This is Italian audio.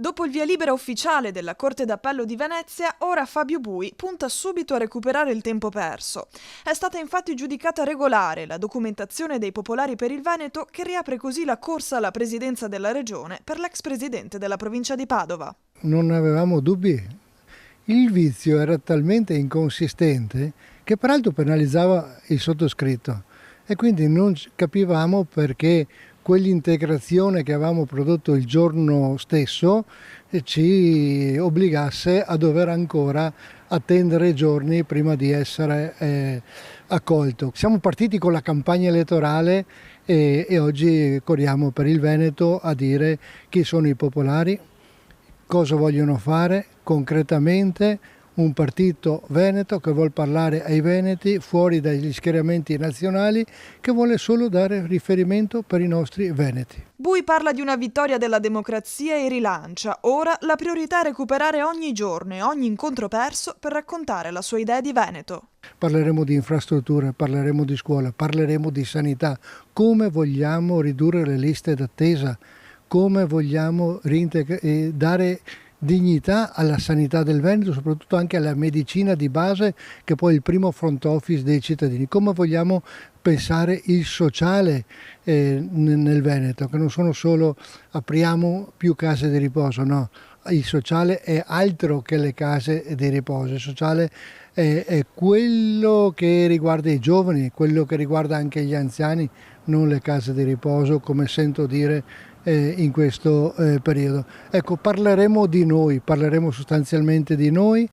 Dopo il via libera ufficiale della Corte d'Appello di Venezia, ora Fabio Bui punta subito a recuperare il tempo perso. È stata infatti giudicata regolare la documentazione dei Popolari per il Veneto, che riapre così la corsa alla presidenza della regione per l'ex presidente della provincia di Padova. Non avevamo dubbi. Il vizio era talmente inconsistente che peraltro penalizzava il sottoscritto e quindi non capivamo perché quell'integrazione che avevamo prodotto il giorno stesso ci obbligasse a dover ancora attendere giorni prima di essere accolto. Siamo partiti con la campagna elettorale e oggi corriamo per il Veneto a dire chi sono i popolari, cosa vogliono fare concretamente. Un partito veneto che vuol parlare ai veneti fuori dagli schieramenti nazionali, che vuole solo dare riferimento per i nostri veneti. Bui parla di una vittoria della democrazia e rilancia. Ora la priorità è recuperare ogni giorno e ogni incontro perso per raccontare la sua idea di Veneto. Parleremo di infrastrutture, parleremo di scuola, parleremo di sanità, come vogliamo ridurre le liste d'attesa, come vogliamo dare dignità alla sanità del Veneto, soprattutto anche alla medicina di base, che poi è il primo front office dei cittadini. Come vogliamo pensare il sociale nel Veneto, che non sono solo apriamo più case di riposo, no. Il sociale è altro che le case di riposo, il sociale è quello che riguarda i giovani, quello che riguarda anche gli anziani, non le case di riposo, come sento dire in questo periodo. Ecco, parleremo di noi, parleremo sostanzialmente di noi.